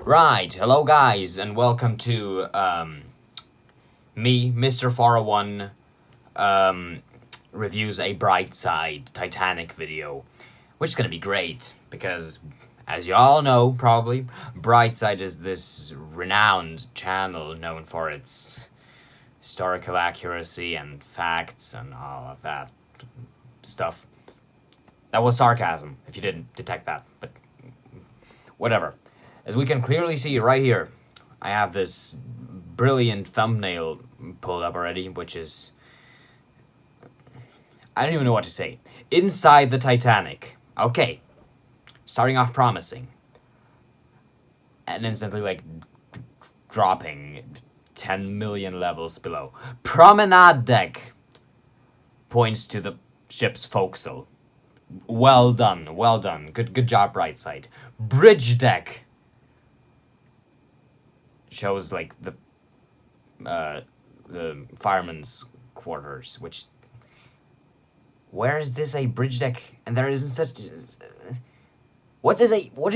Right, hello guys, and welcome to, me, Mr. 401, reviews a Bright Side Titanic video, which is gonna be great, because, as you all know, probably, Bright Side is this renowned channel known for its historical accuracy and facts and all of that stuff. That was sarcasm, if you didn't detect that, but whatever. As we can clearly see right here, I have this brilliant thumbnail pulled up already, which is... I don't even know what to say. Inside the Titanic. Okay. Starting off promising. And instantly, like, dropping 10 million levels below. Promenade deck points to the ship's forecastle. Well done, well done. Good job, Bright Side. Bridge deck shows like the fireman's quarters, which... Where is this a bridge deck? And there isn't such... What is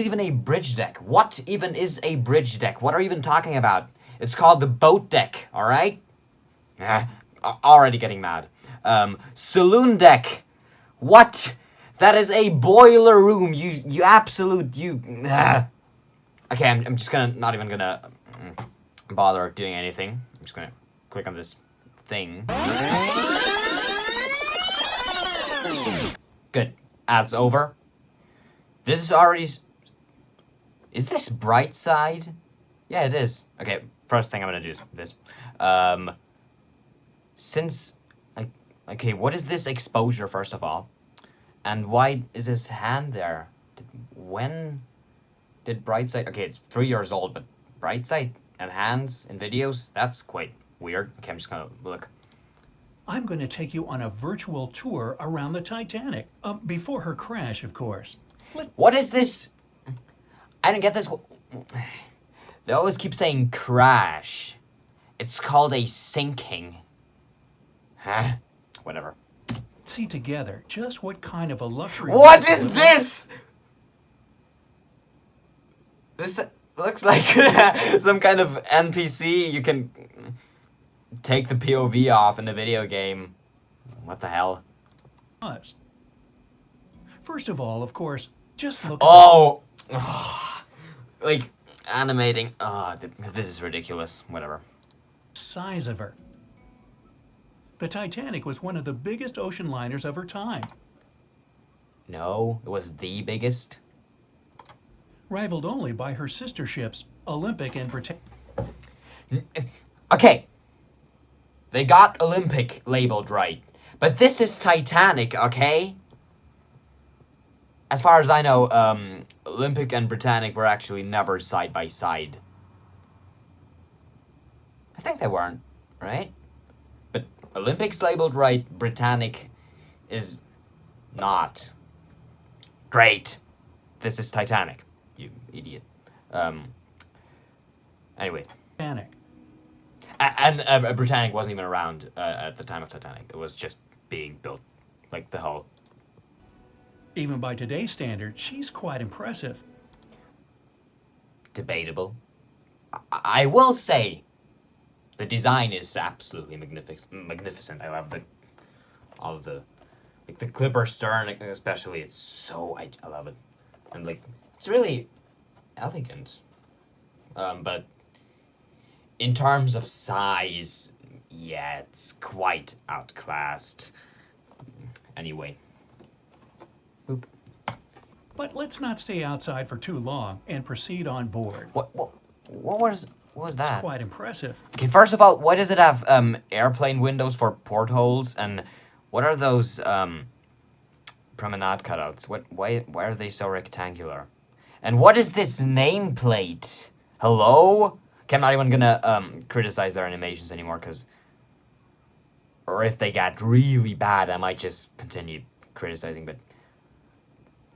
even a bridge deck? What even is a bridge deck? What are you even talking about? It's called the boat deck, alright? Already getting mad. Saloon deck. What? That is a boiler room, you absolute, Okay, I'm just not even gonna bother doing anything. I'm just gonna click on this thing. Good. Ads over. This is already... Is this Bright Side? Yeah, it is. Okay, first thing I'm gonna do is this. Since... Okay, what is this exposure, first of all? And why is his hand there? When did Bright Side... Okay, it's 3 years old, but Bright Side and hands in videos? That's quite weird. Okay, I'm just gonna look. I'm going to take you on a virtual tour around the Titanic. Before her crash, of course. What is this? I don't get this. They always keep saying crash. It's called a sinking. Huh? Whatever. See together just what kind of a luxury... What is this? This looks like some kind of NPC. You can take the POV off in a video game. What the hell? First of all, of course, just look... Oh! Like, animating. This is ridiculous. Whatever. Size of her. The Titanic was one of the biggest ocean liners of her time. No, it was the biggest. Rivaled only by her sister ships, Olympic and Britannic. Okay. They got Olympic labeled right. But this is Titanic, okay? As far as I know, Olympic and Britannic were actually never side by side. I think they weren't, right? But Olympic's labeled right, Britannic is not. Great. This is Titanic, you idiot. Anyway. Titanic. And Britannic wasn't even around at the time of Titanic. It was just being built, like the hull. Even by today's standards, she's quite impressive. Debatable. I will say, the design is absolutely magnificent. I love all of the, like the clipper stern, especially. It's so I love it, and like it's really elegant. But in terms of size, yeah, it's quite outclassed. Anyway. Boop. But let's not stay outside for too long and proceed on board. What was that? It's quite impressive. Okay, first of all, why does it have airplane windows for portholes, and what are those promenade cutouts? Why are they so rectangular? And what is this nameplate? Hello? Okay, I'm not even gonna criticize their animations anymore, or if they got really bad, I might just continue criticizing, but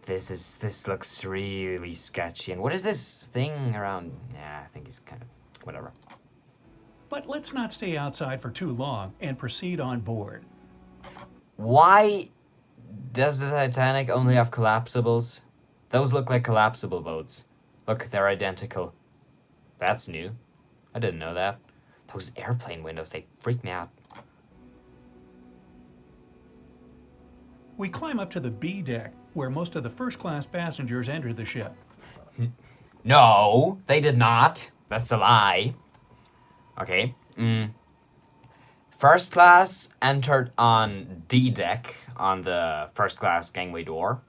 this looks really sketchy. And what is this thing around? Yeah, I think it's kind of whatever. But let's not stay outside for too long and proceed on board. Why does the Titanic only have collapsibles? Those look like collapsible boats. Look, they're identical. That's new. I didn't know that. Those airplane windows, they freak me out. We climb up to the B deck, where most of the first-class passengers enter the ship. No, they did not. That's a lie. Okay. First class entered on D deck on the first class gangway door,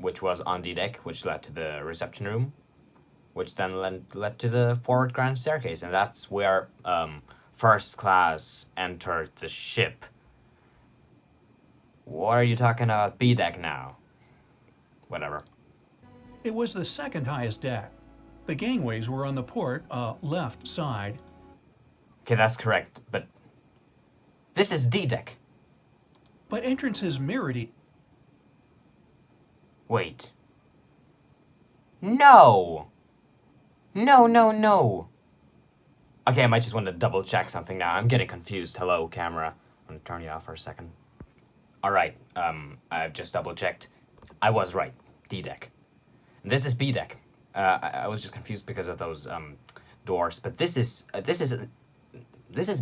which was on D deck, which led to the reception room, which then led to the forward grand staircase, and that's where first class entered the ship. What are you talking about B deck now? Whatever. It was the second highest deck. The gangways were on the port, left side. Okay, that's correct, but this is D deck. But entrances mirrored Wait. No! No, no, no. Okay, I might just want to double check something now. I'm getting confused. Hello, camera. I'm gonna turn you off for a second. Alright, I've just double checked. I was right. D deck. This is B deck. I was just confused because of those doors, but this is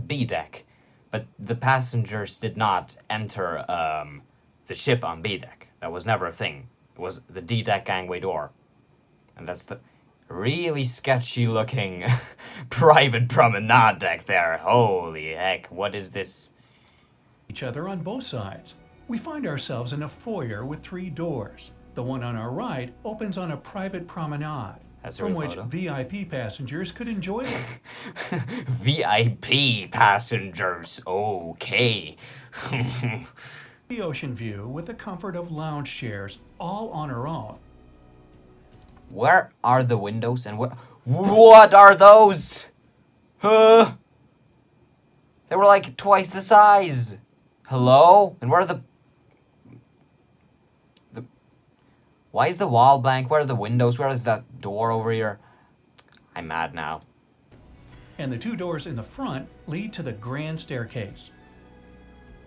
B deck. But the passengers did not enter the ship on B deck. That was never a thing. It was the D deck gangway door, and that's the really sketchy looking private promenade deck there. Holy heck! What is this? each other on both sides. We find ourselves in a foyer with 3 doors. The one on our right opens on a private promenade, That's a from real which photo. VIP passengers could enjoy them. VIP passengers. Okay. The ocean view with the comfort of lounge chairs, all on our own. Where are the windows and what are those? Huh? They were like twice the size. Hello? And where are the why is the wall blank? Where are the windows? Where is that door over here? I'm mad now. And the 2 doors in the front lead to the grand staircase.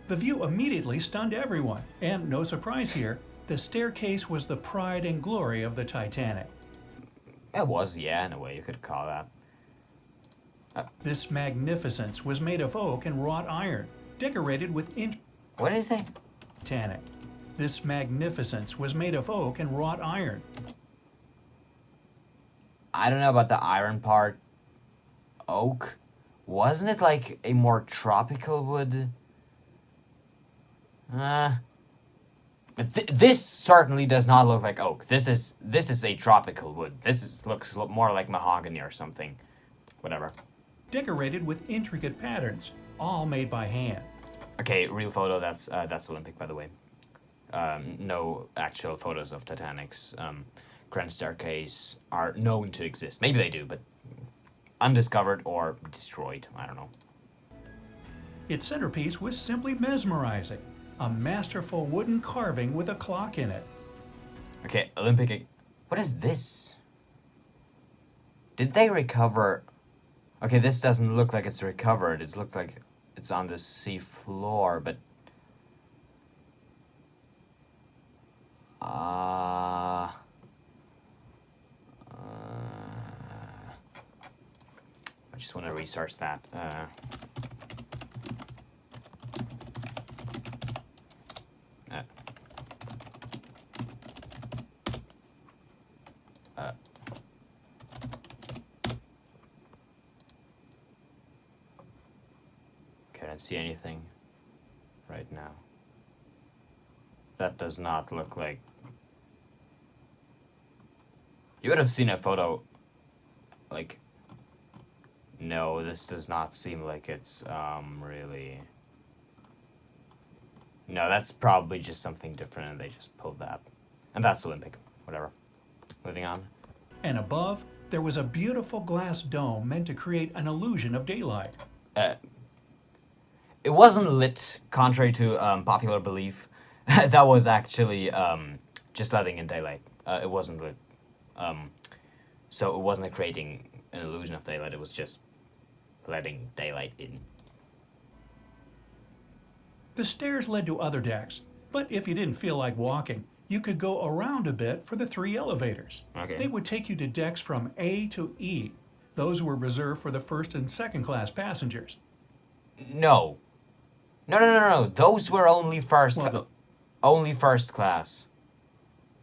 The view immediately stunned everyone, and no surprise here, the staircase was the pride and glory of the Titanic. It was, yeah, in a way you could call that. This magnificence was made of oak and wrought iron, decorated with What did he say? Titanic. This magnificence was made of oak and wrought iron. I don't know about the iron part. Oak? Wasn't it like a more tropical wood? But this certainly does not look like oak. This is a tropical wood. Looks more like mahogany or something. Whatever. Decorated with intricate patterns, all made by hand. Okay, real photo. That's Olympic, by the way. No actual photos of Titanic's grand staircase are known to exist. Maybe they do, but undiscovered or destroyed. I don't know. Its centerpiece was simply mesmerizing. A masterful wooden carving with a clock in it. Okay, Olympic. What is this? Did they recover? Okay, this doesn't look like it's recovered. It looks like it's on the sea floor, but I just want to research that. Can't see anything right now. That does not look like. You would have seen a photo. Like. No, this does not seem like it's really. No, that's probably just something different and they just pulled that. And that's Olympic. Whatever. Moving on. And above, there was a beautiful glass dome meant to create an illusion of daylight. It wasn't lit, contrary to popular belief. That was actually just letting in daylight. It wasn't lit. So it wasn't creating an illusion of daylight, it was just letting daylight in. The stairs led to other decks, but if you didn't feel like walking, You could go around a bit for the 3 elevators. Okay. They would take you to decks from A to E. Those were reserved for the first and second class passengers. No. No. Those were only only first class.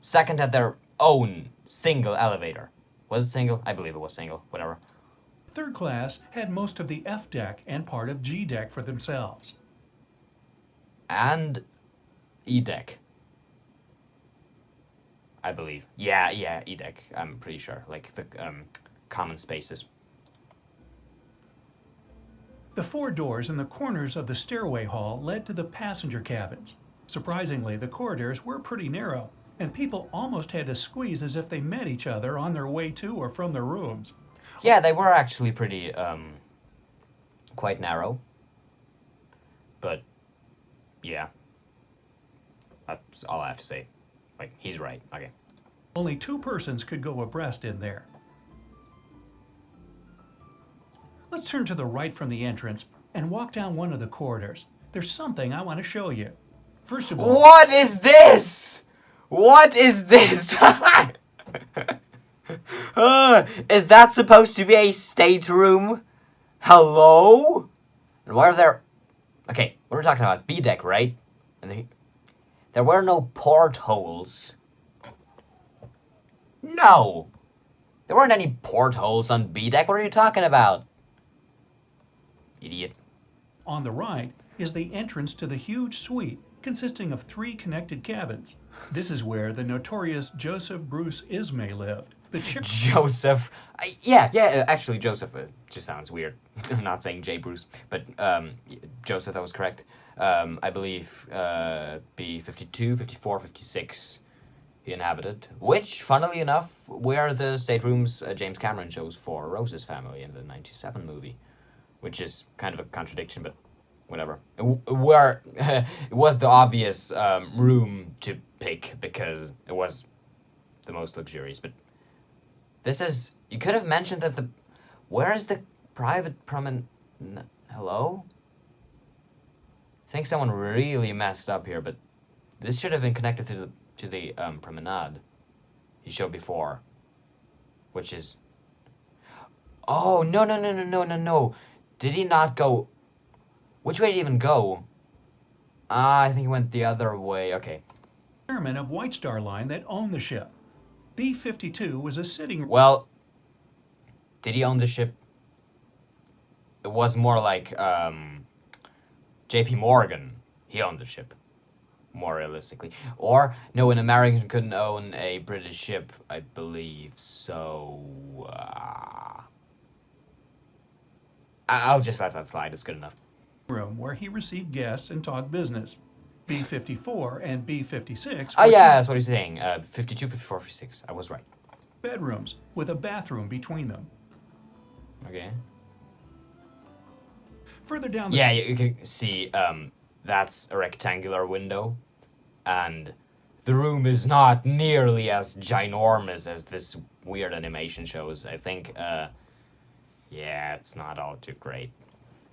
Second had their own single elevator. Was it single? I believe it was single. Whatever. Third class had most of the F deck and part of G deck for themselves. And E deck. I believe. Yeah, E deck. I'm pretty sure. Like the common spaces. The 4 doors in the corners of the stairway hall led to the passenger cabins. Surprisingly, the corridors were pretty narrow, and people almost had to squeeze as if they met each other on their way to or from their rooms. Yeah, they were actually pretty quite narrow. But yeah. That's all I have to say. Like, he's right. Okay. Only 2 persons could go abreast in there. Let's turn to the right from the entrance and walk down one of the corridors. There's something I want to show you. First of all... What is this? What is this? Is that supposed to be a stateroom? Hello? And why are there... Okay, what are we talking about? B deck, right? And there were no portholes. No. There weren't any portholes on B deck. What are you talking about? Idiot. On the right is the entrance to the huge suite consisting of 3 connected cabins. This is where the notorious Joseph Bruce Ismay lived. Joseph. Yeah, actually Joseph just sounds weird. I'm not saying J. Bruce, but Joseph, that was correct. I believe B52, 54, 56 he inhabited, which, funnily enough, were the staterooms James Cameron chose for Rose's family in the 97 movie, which is kind of a contradiction, but whatever. It was the obvious room to pick because it was the most luxurious, but this is... You could have mentioned that the... Where is the private promenade? Hello? I think someone really messed up here, but this should have been connected to the promenade he showed before, which is... Oh, no. Did he not go... Which way did he even go? I think he went the other way. Okay. Chairman of White Star Line that owned the ship. B-52 was a sitting... Well, did he own the ship? It was more like J.P. Morgan. He owned the ship, more realistically. Or, no, an American couldn't own a British ship, I believe. So, I'll just let that slide. It's good enough. Room where he received guests and talked business. B-54 and B-56... Oh, yeah, that's what he's saying. 52, 54, 56. I was right. Bedrooms with a bathroom between them. Okay. Further down the... Yeah, you can see that's a rectangular window. And the room is not nearly as ginormous as this weird animation shows. I think, yeah, it's not all too great.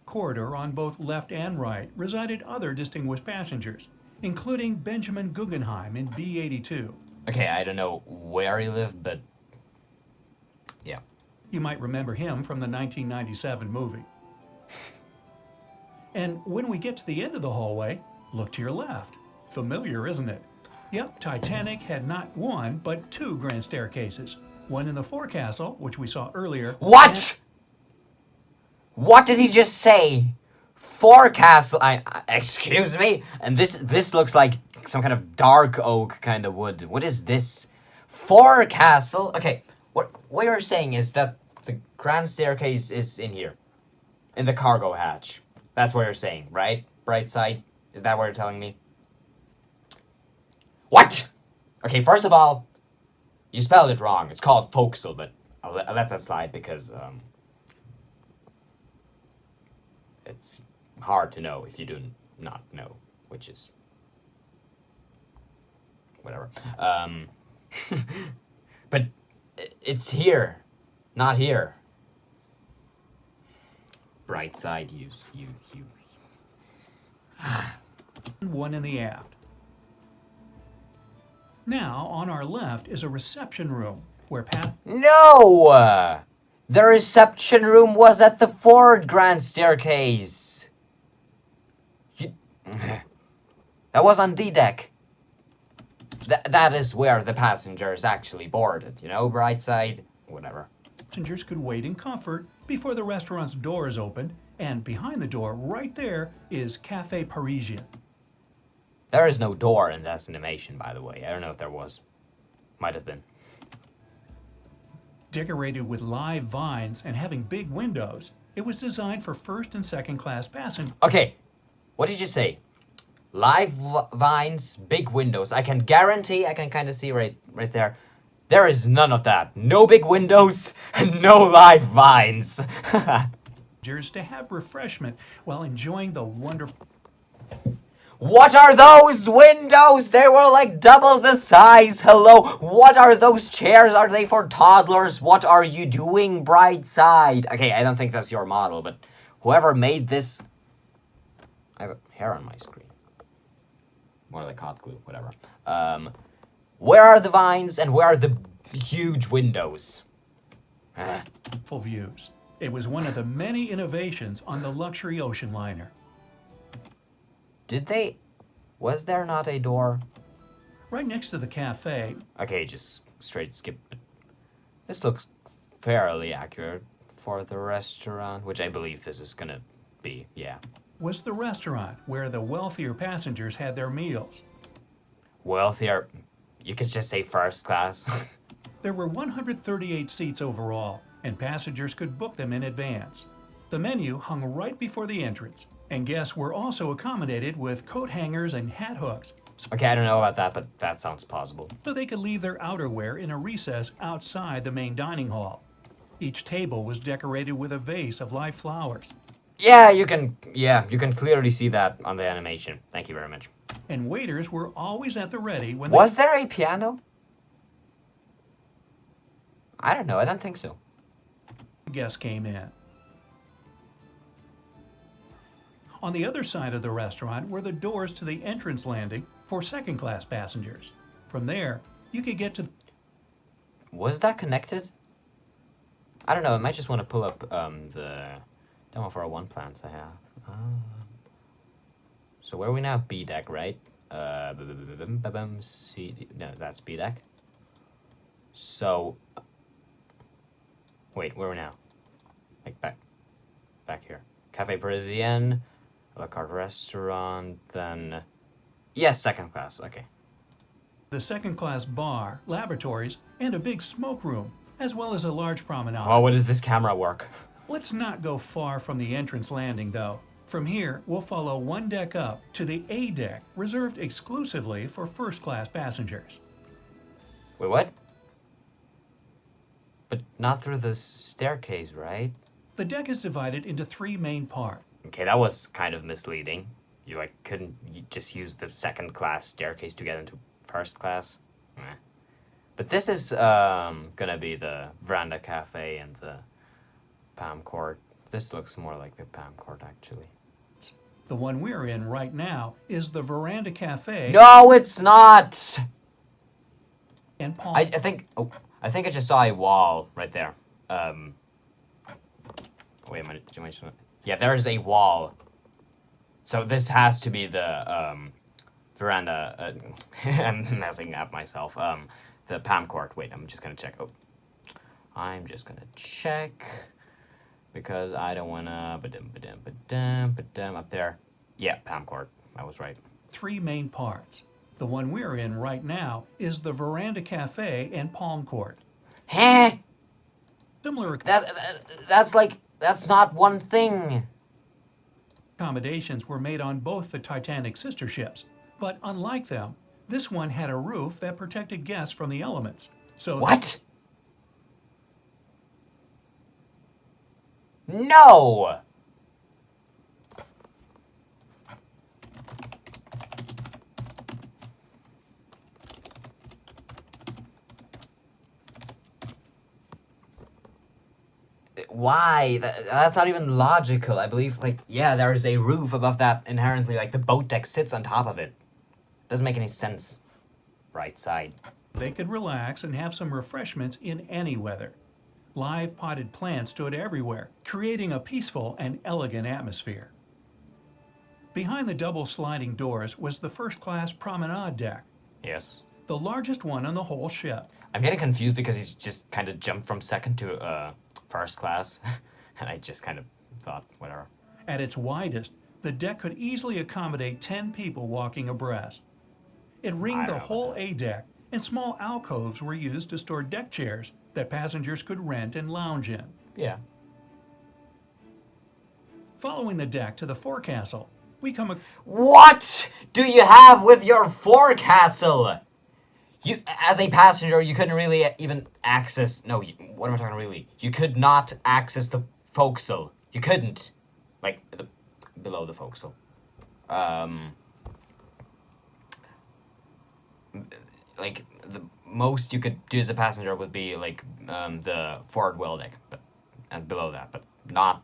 Corridor on both left and right resided other distinguished passengers, including Benjamin Guggenheim in B-82. Okay, I don't know where he lived, but yeah. You might remember him from the 1997 movie. And when we get to the end of the hallway, look to your left. Familiar, isn't it? Yep, Titanic had not 1, but 2 grand staircases. One in the forecastle, which we saw earlier. What? What did he just say? Forecastle? Excuse me? And this looks like some kind of dark oak kind of wood. What is this? Forecastle? Okay, what you're saying is that the grand staircase is in here. In the cargo hatch. That's what you're saying, right? Bright Side? Is that what you're telling me? What? Okay, first of all, you spelled it wrong. It's called forecastle, but I'll let that slide because, it's hard to know if you do not know, which is whatever. But it's here, not here. Bright Side, you. One in the aft. Now, on our left is a reception room where No! The reception room was at the forward grand staircase. That was on D deck. That is where the passengers actually boarded, you know, Bright Side, whatever. passengers could wait in comfort before the restaurant's doors opened, and behind the door, right there, is Café Parisien. There is no door in this animation, by the way. I don't know if there was. Might have been. Decorated with live vines and having big windows, it was designed for first and second class passengers. Okay, what did you say? Live vines, big windows. I can guarantee, I can kind of see right there. There is none of that. No big windows, and no live vines. To have refreshment while enjoying the wonderful. What are those windows? They were like double the size. Hello. What are those chairs? Are they for toddlers? What are you doing, Bright Side? Okay, I don't think that's your model, but whoever made this... I have a hair on my screen. More like hot glue, whatever. Where are the vines and where are the huge windows? Full views. It was one of the many innovations on the luxury ocean liner. Was there not a door? Right next to the cafe. Okay, just straight skip. This looks fairly accurate for the restaurant, which I believe this is gonna be, yeah. Was the restaurant where the wealthier passengers had their meals. Wealthier, you could just say first class. There were 138 seats overall, and passengers could book them in advance. The menu hung right before the entrance, and guests were also accommodated with coat hangers and hat hooks. Okay, I don't know about that, but that sounds plausible. So they could leave their outerwear in a recess outside the main dining hall. Each table was decorated with a vase of live flowers. Yeah, you can clearly see that on the animation. Thank you very much. And waiters were always at the ready when Was there a piano? I don't know, I don't think so. guests came in. On the other side of the restaurant were the doors to the entrance landing for second-class passengers. From there, you could get to... Was that connected? I don't know, I might just want to pull up the demo for a one plans I have. So where are we now? B deck, right? C, no, that's B deck. So, wait, where are we now? Like back here. Cafe Parisien, a la carte restaurant, then... Yes, second class, okay. the second-class bar, lavatories, and a big smoke room, as well as a large promenade. Oh, what does this camera work? Let's not go far from the entrance landing, though. From here, we'll follow one deck up to the A deck, reserved exclusively for first-class passengers. Wait, what? But not through the staircase, right? The deck is divided into three main parts. Okay, that was kind of misleading. You couldn't just use the second class staircase to get into first class. But this is gonna be the Veranda Cafe and the Palm Court. This looks more like the Palm Court, actually. The one we're in right now is the Veranda Cafe. No, it's not! And Palm. I think I just saw a wall right there. Wait a minute. Yeah, there's a wall. So this has to be the veranda. I'm messing up myself. The Palm Court. Wait, I'm just gonna check. Oh, I'm just gonna check because I don't wanna. Up there. Yeah, Palm Court. I was right. Three main parts. The one we're in right now is the Veranda Cafe and Palm Court. Heh? Similar That's not one thing. accommodations were made on both the Titanic sister ships, but unlike them, this one had a roof that protected guests from the elements. So What? No! Why? That's not even logical. I believe, yeah, there is a roof above that inherently, the boat deck sits on top of it. Doesn't make any sense. Bright Side. They could relax and have some refreshments in any weather. Live potted plants stood everywhere, creating a peaceful and elegant atmosphere. Behind the double sliding doors was the first-class promenade deck, Yes. the largest one on the whole ship. I'm getting confused because he's just kind of jumped from second to first class. And I just kind of thought, whatever. At its widest, the deck could easily accommodate 10 people walking abreast. It ringed the whole A deck, and small alcoves were used to store deck chairs that passengers could rent and lounge in. Yeah. Following the deck to the forecastle, we come What do you have with your forecastle? You, as a passenger, you couldn't really even access. No, what am I talking really? You could not access the forecastle. You couldn't, like below the forecastle. Like the most you could do as a passenger would be like the forward well deck, and below that, but not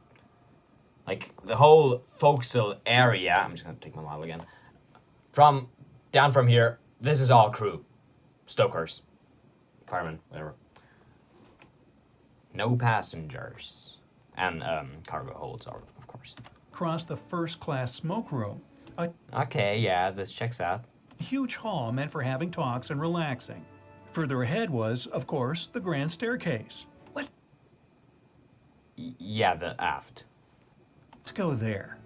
like the whole forecastle area. I'm just gonna take my model again. Down from here, this is all crew, stokers, firemen, whatever. No passengers, and cargo holds, of course. across the first-class smoke room, a Okay, yeah, this checks out. huge hall meant for having talks and relaxing. Further ahead was, of course, the grand staircase. Let's Yeah, the aft. go there.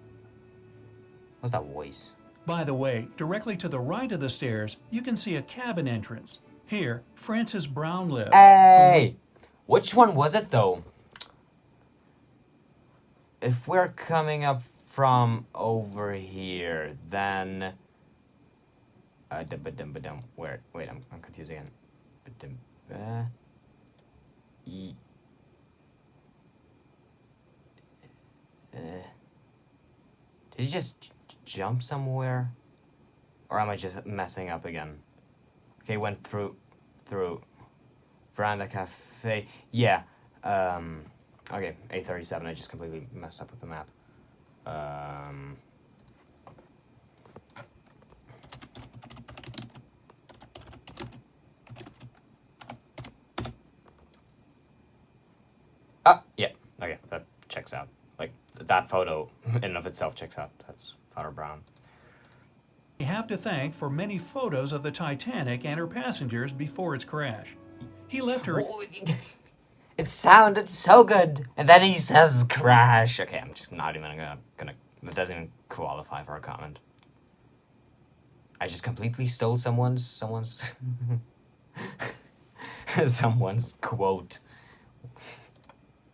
What's that voice? By the way, directly to the right of the stairs, you can see a cabin entrance. Here, Francis Brown lived. Hey! Which one was it, though? If we're coming up from over here, then... Where? Wait, I'm confused again. Did he just jump somewhere? Or am I just messing up again? Okay, went through Veranda Cafe. Yeah. Okay, A37. I just completely messed up with the map. Yeah. Okay, that checks out. Like, that photo in and of itself checks out. That's Father Brown. We have to thank for many photos of the Titanic and her passengers before its crash. He left her. It sounded so good, and then he says crash. Okay, I'm just not even gonna that doesn't even qualify for a comment. I just completely stole someone's someone's quote.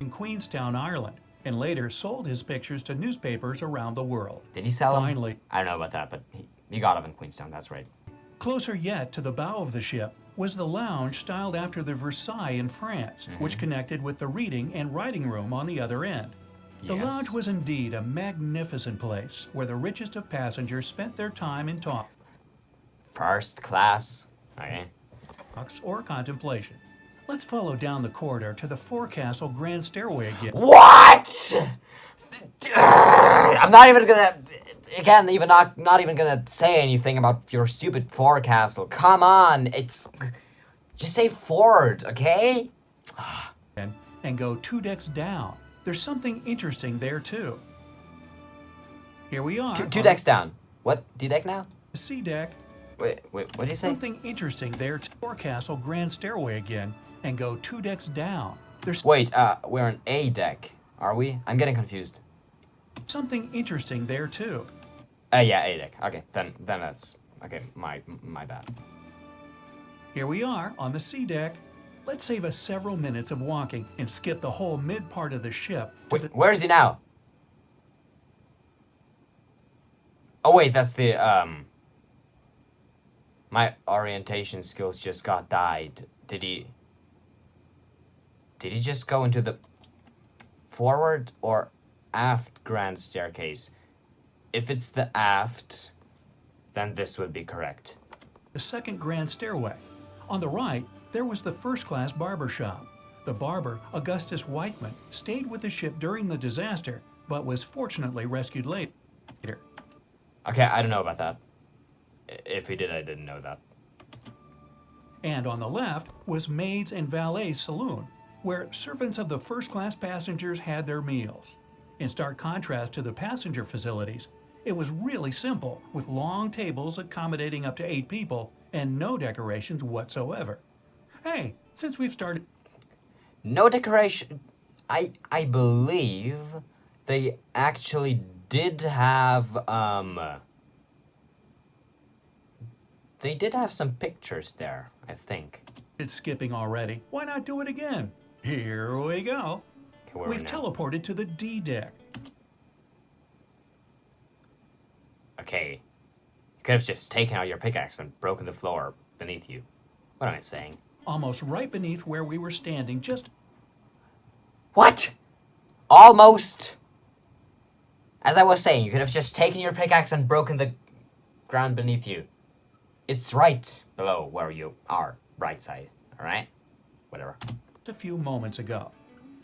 In Queenstown, Ireland, and later sold his pictures to newspapers around the world. Did he sell them? Finally, I don't know about that, but he got them in Queenstown, that's right. closer yet to the bow of the ship was the lounge styled after the Versailles in France, which connected with the reading and writing room on the other end. The Yes. lounge was indeed a magnificent place where the richest of passengers spent their time in First class. Okay. talks or contemplation. Let's follow down the corridor to the forecastle grand stairway again. What? I'm not even gonna. Again, even not even gonna say anything about your stupid forecastle. Come on, it's just say forward, okay? And go 2 decks down. There's something interesting there too. Here we are. Two decks down. What? D-deck now? The C deck. Wait, what did you say? Something interesting there to forecastle grand stairway again and go 2 decks down. There's Wait, we're on A deck, are we? I'm getting confused. something interesting there too. Yeah, A deck. Okay, then that's okay. My bad. Here we are on the C deck. Let's save us several minutes of walking and skip the whole mid part of the ship to Wait, where is he now? Oh wait, that's the My orientation skills just got died. Did he just go into the forward or aft grand staircase? If it's the aft, then this would be correct. the second grand stairway. On the right, there was the first-class barber shop. The barber, Augustus Whiteman, stayed with the ship during the disaster, but was fortunately rescued later. Okay, I don't know about that. If he did, I didn't know that. And on the left was maids and valets saloon, where servants of the first-class passengers had their meals. In stark contrast to the passenger facilities, it was really simple, with long tables accommodating up to 8 people and no decorations whatsoever. Hey, since we've started... No decoration. I believe they actually did have they did have some pictures there, I think. It's skipping already. Why not do it again? Here we go. Okay, where are we We've now? teleported to the D deck. Okay. You could have just taken out your pickaxe and broken the floor beneath you. What am I saying? Almost right beneath where we were standing, just... What? Almost. As I was saying, you could have just taken your pickaxe and broken the ground beneath you. It's right below where you are, Bright Side, alright? Whatever. a few moments ago.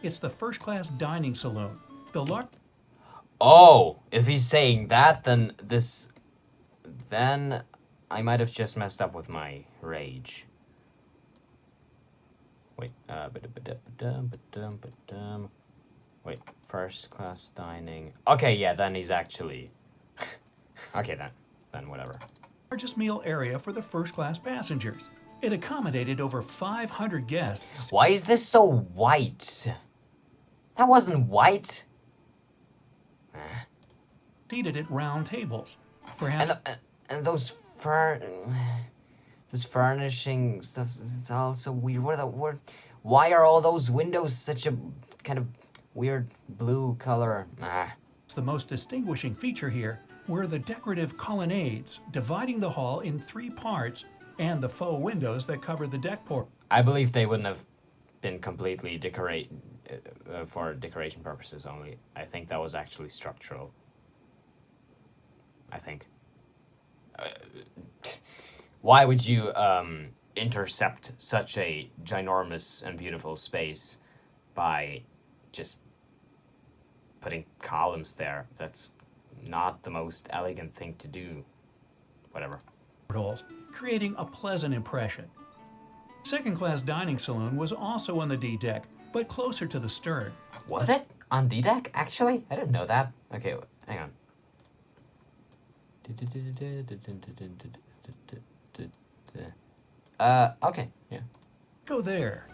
It's the first-class dining saloon. The large... Oh, if he's saying that, then I might have just messed up with my rage. Wait, wait, first class dining. Okay, yeah, then he's actually... Okay, then whatever. Largest meal area for the first-class passengers. It accommodated over 500 guests. Why is this so white? That wasn't white. Seated at round tables. Perhaps... And those this furnishing stuff, it's all so weird. Why are all those windows such a kind of weird blue color? the most distinguishing feature here were the decorative colonnades dividing the hall in 3 parts and the faux windows that covered the deck port. I believe they wouldn't have been completely for decoration purposes only. I think that was actually structural. I think. Why would you intercept such a ginormous and beautiful space by just putting columns there? That's not the most elegant thing to do. Whatever. Holes, creating a pleasant impression. Second-class dining saloon was also on the D deck, but closer to the stern. Was it on D deck? Actually, I didn't know that. Okay, hang on. Okay, yeah. Go there.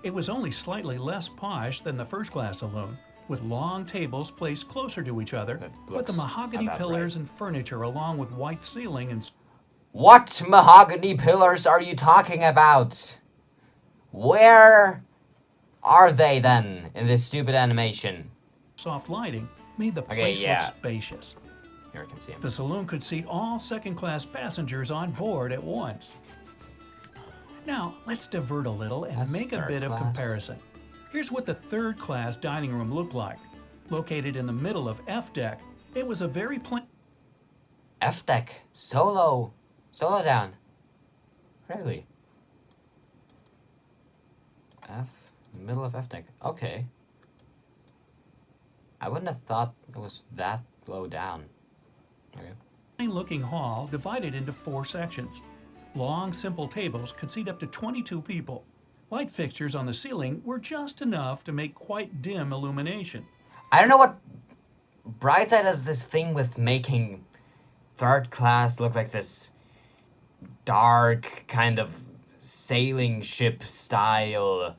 It was only slightly less posh than the first-class saloon, with long tables placed closer to each other, but the mahogany pillars and furniture along with white ceiling and... What mahogany pillars are you talking about? Where are they then in this stupid animation? Soft lighting made the place look spacious. Here I can see them. The saloon could seat all second-class passengers on board at once. Now, let's divert a little and make a bit of comparison. Here's what the third-class dining room looked like. Located in the middle of F deck, it was a very plain... F deck? Solo down. Really? The middle of F deck. Okay. I wouldn't have thought it was that low down. Okay. Plain-looking hall divided into 4 sections. Long, simple tables could seat up to 22 people. Light fixtures on the ceiling were just enough to make quite dim illumination. I don't know what... Brightside has this thing with making third class look like this dark kind of sailing ship style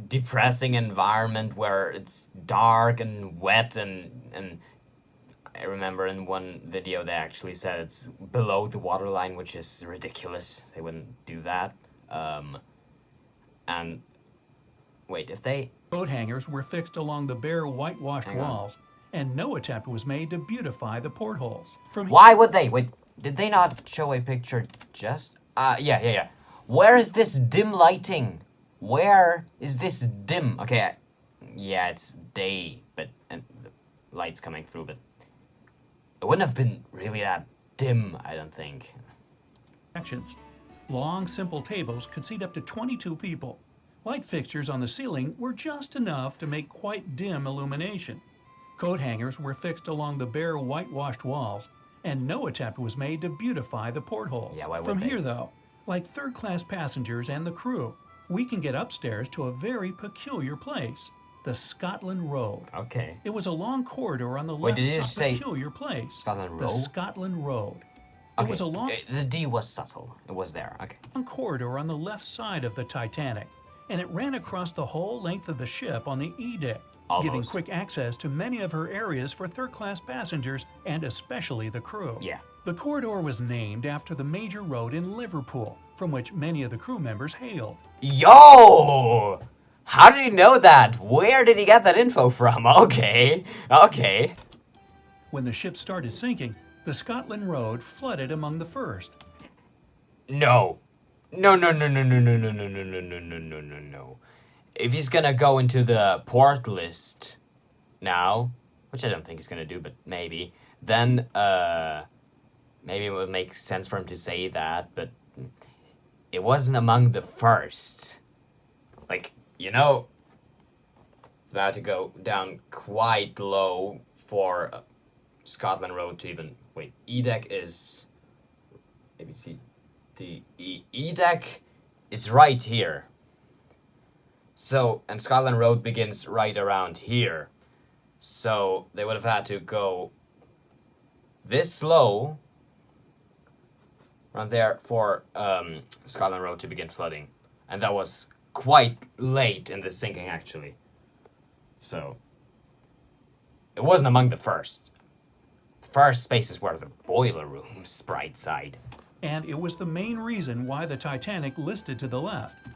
depressing environment where it's dark and wet and I remember in one video they actually said it's below the waterline, which is ridiculous. They wouldn't do that. And wait, if they... Coat hangers were fixed along the bare whitewashed walls, and no attempt was made to beautify the portholes. Why would they? Wait, did they not show a picture just... Yeah. Where is this dim lighting? Where is this dim? Okay, yeah, it's day, but and the light's coming through, but it wouldn't have been really that dim, I don't think. Sections. Long, simple tables could seat up to 22 people. Light fixtures on the ceiling were just enough to make quite dim illumination. Coat hangers were fixed along the bare whitewashed walls, and no attempt was made to beautify the portholes. Yeah, why would From they? here, though, Like third-class passengers and the crew, we can get upstairs to a very peculiar place, the Scotland Road. Okay. It was a long corridor on the Wait, left did you side. say Peculiar place. Scotland The Road? Scotland Road. It Okay. was a long The D was subtle. It was there. Okay. corridor on the left side of the Titanic, and it ran across the whole length of the ship on the E deck, giving Almost. quick access to many of her areas for third-class passengers and especially the crew. Yeah. The corridor was named after the major road in Liverpool, from which many of the crew members hailed. Yo! How did he know that? Where did he get that info from? Okay. Okay. When the ship started sinking, the Scotland Road flooded among the first. No. No, no, no, no, no, no, no, no, no, no, no, no, no, no, no. If he's gonna go into the port list now, which I don't think he's gonna do, but maybe, then, maybe it would make sense for him to say that, but it wasn't among the first. Like, you know, about to go down quite low for Scotland Road to even... Wait, E-deck is... ABC... The E-deck is right here. So, and Scotland Road begins right around here. So, they would have had to go this low around there for Scotland Road to begin flooding. And that was quite late in the sinking, actually. So, it wasn't among the first. The first spaces were the boiler rooms, Bright Side. And it was the main reason why the Titanic listed to the left.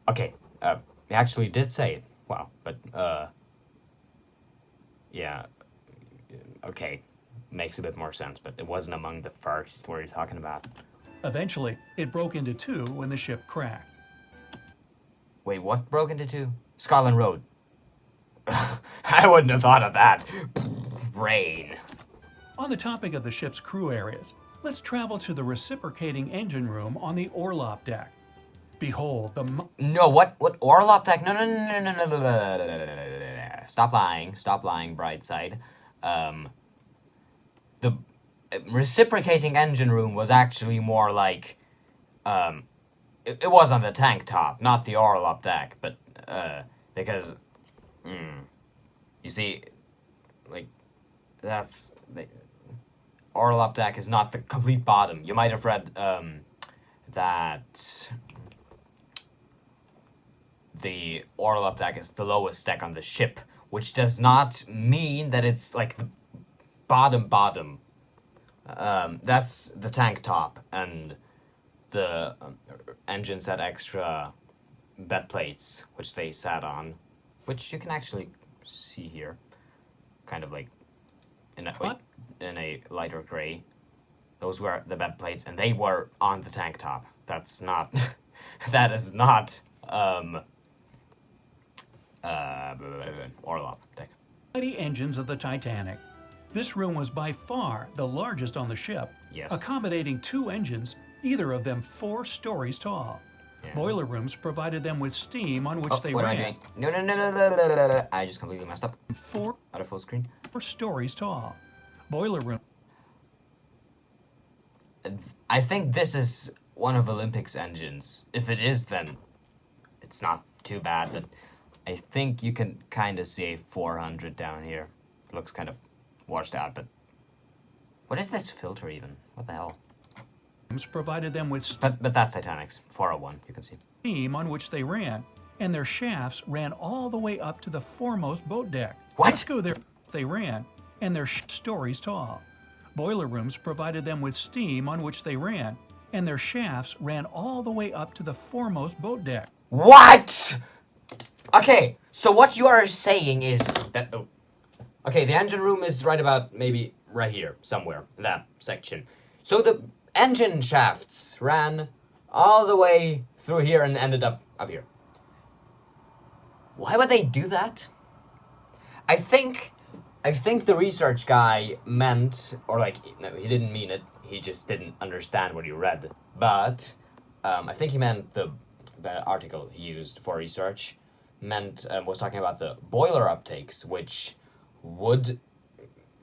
Okay, he actually did say it. Wow, but, yeah, okay, makes a bit more sense, but it wasn't among the first. What are you talking about? Eventually, it broke into two when the ship cracked. Wait, what broke into two? Scotland Road. I wouldn't have thought of that. Brain. On the topic of the ship's crew areas, let's travel to the reciprocating engine room on the orlop deck. Behold, No, what Orlop deck? No, no, no, no, no, no, no, no, no, no, no, no. Stop lying, Bright Side. The reciprocating engine room was actually more like, it was on the tank top, not the Orlop deck, but, because, you see, like, that's, Orlop deck is not the complete bottom. You might have read, that the Orlop deck is the lowest deck on the ship, which does not mean that it's, like, the bottom. That's the tank top, and the engines had extra bed plates, which they sat on, which you can actually see here, kind of like in a lighter gray. Those were the bed plates, and they were on the tank top. That's not, that is not, Orlop deck. mighty engines of the Titanic. This room was by far the largest on the ship, Yes. accommodating two engines, either of them 4 stories tall. Yeah. Boiler rooms provided them with steam on which they What am I ran. doing? No. I just completely messed up. 4 Out of full screen. stories tall. Boiler room. I think this is one of Olympic's engines. If it is, then it's not too bad, but I think you can kind of see a 400 down here. It looks kind of washed out, but what is this filter even? What the hell? Provided them with But that's Titanic's 401, you can see. steam on which they ran, and their shafts ran all the way up to the foremost boat deck. What? Let's go there. They ran, and they're stories tall. Boiler rooms provided them with steam on which they ran, and their shafts ran all the way up to the foremost boat deck. What? Okay, so what you are saying is that... Oh. Okay, the engine room is right about maybe right here, somewhere, in that section. So the engine shafts ran all the way through here and ended up here. Why would they do that? I think the research guy meant, or like, no, he didn't mean it. He just didn't understand what he read. But I think he meant the article he used for research was talking about the boiler uptakes, which would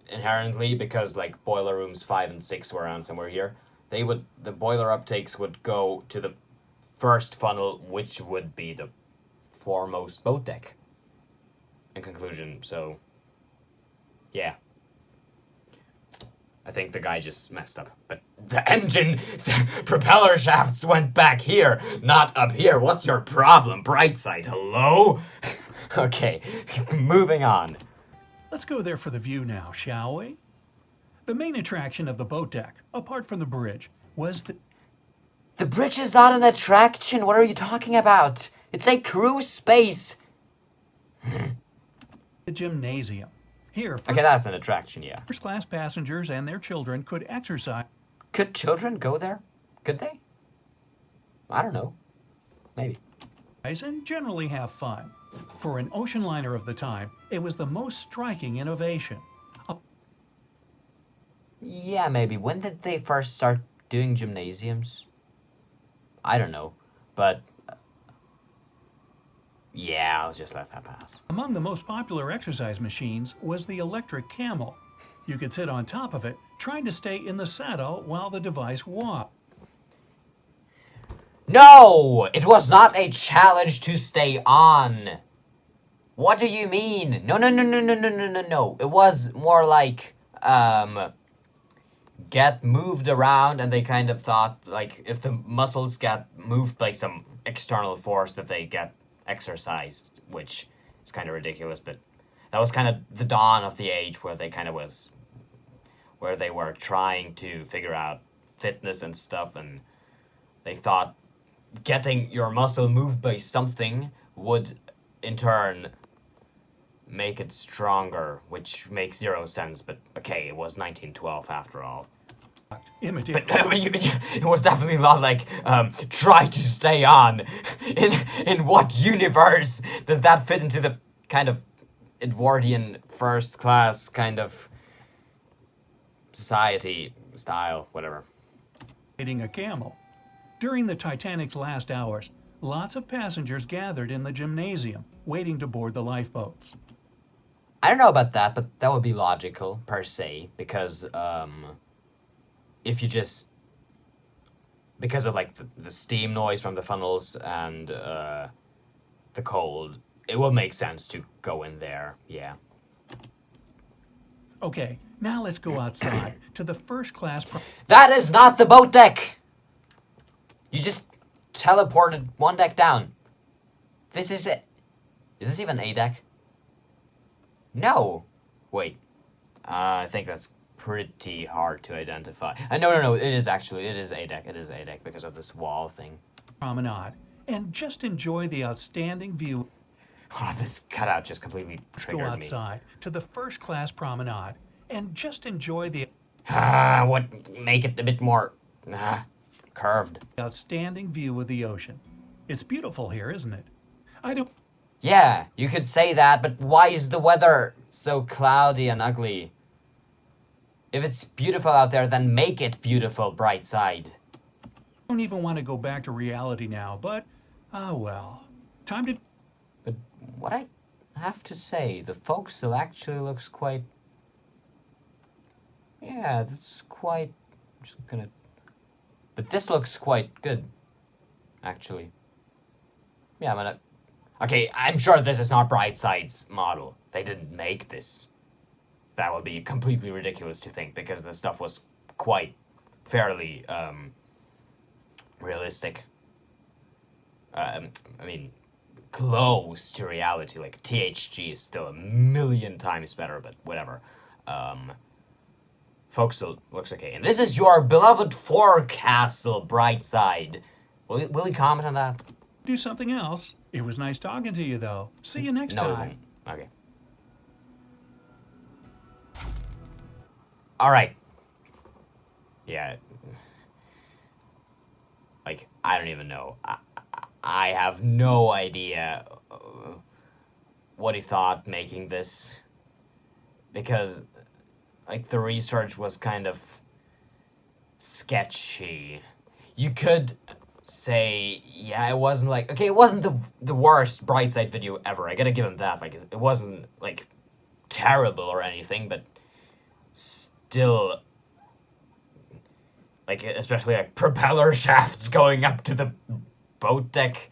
inherently, because like boiler rooms 5 and 6 were around somewhere here, the boiler uptakes would go to the first funnel, which would be the foremost boat deck. In conclusion, so yeah. I think the guy just messed up. But the engine propeller shafts went back here, not up here. What's your problem, Brightside? Hello? Okay, moving on. Let's go there for the view now, shall we? The main attraction of the boat deck, apart from the bridge, was The bridge is not an attraction. What are you talking about? It's a cruise space. the gymnasium. Here, Okay, that's an attraction, yeah. first-class passengers and their children could exercise Could children go there? Could they? I don't know. Maybe. and generally have fun. For an ocean liner of the time, it was the most striking innovation. Yeah, maybe. When did they first start doing gymnasiums? I don't know. But yeah, I'll just let that pass. Among the most popular exercise machines was the electric camel. You could sit on top of it, trying to stay in the saddle while the device walked. No! It was not a challenge to stay on. What do you mean? No. It was more like, get moved around, and they kind of thought, like, if the muscles get moved by some external force, that they get exercised, which is kind of ridiculous, but that was kind of the dawn of the age where they were trying to figure out fitness and stuff, and they thought getting your muscle moved by something would, in turn, make it stronger, which makes zero sense, but okay, it was 1912 after all. Imitate. But it was definitely not like, try to stay on. In what universe does that fit into the kind of Edwardian first class kind of society style, whatever? A camel. During the Titanic's last hours, lots of passengers gathered in the gymnasium, waiting to board the lifeboats. I don't know about that, but that would be logical, per se, because, if you just... Because of, like, the steam noise from the funnels and, the cold, it will make sense to go in there, yeah. Okay, now let's go outside to the first-class... That is not the boat deck! You just teleported one deck down. This is it. Is this even a deck? No. Wait. I think that's pretty hard to identify. No. It is actually. It is a deck. It is a deck because of this wall thing. promenade, and just enjoy the outstanding view. Oh, this cutout just completely triggered Go me. outside to the first-class promenade, and just enjoy the Make it a bit more curved. outstanding view of the ocean. It's beautiful here, isn't it? I don't... Yeah, you could say that, but why is the weather so cloudy and ugly? If it's beautiful out there, then make it beautiful, Bright Side. don't even want to go back to reality now, but, well. Time to... But what I have to say, the forecastle actually looks quite... Yeah, that's quite... I'm just gonna... But this looks quite good, actually. Yeah, I'm gonna... Okay, I'm sure this is not Bright Side's model. They didn't make this. That would be completely ridiculous to think, because the stuff was quite fairly, realistic. I mean, close to reality. Like, THG is still a million times better, but whatever. Forecastle looks okay. And this is your beloved forecastle, Bright Side. Will he comment on that? do something else. It was nice talking to you, though. See you next time. Okay. All right. Yeah. Like, I don't even know. I have no idea what he thought making this. Because, like, the research was kind of sketchy. You could say, yeah, it wasn't like... Okay, it wasn't the worst Bright Side video ever. I gotta give him that. Like, it wasn't, like, terrible or anything, but still... Like, especially like propeller shafts going up to the boat deck.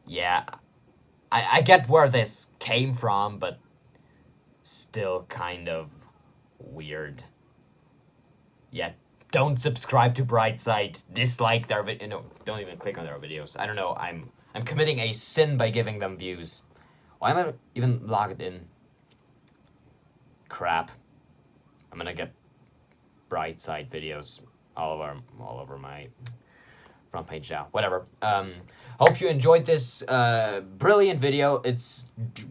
Yeah, I get where this came from, but still kind of weird. Yeah, don't subscribe to Bright Side. Dislike their no, don't even click on their videos. I don't know. I'm committing a sin by giving them views. Why am I even logged in? Crap. I'm gonna get Bright Side videos all over my front page now. Whatever. Hope you enjoyed this brilliant video. It's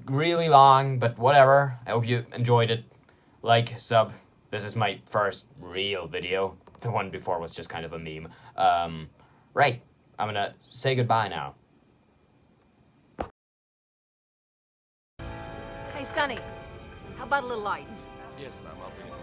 really long, but whatever. I hope you enjoyed it. Like, sub. This is my first real video. The one before was just kind of a meme. Right. I'm gonna say goodbye now. Hey, Sonny, how about a little ice? Yes, ma'am, I'll bring it.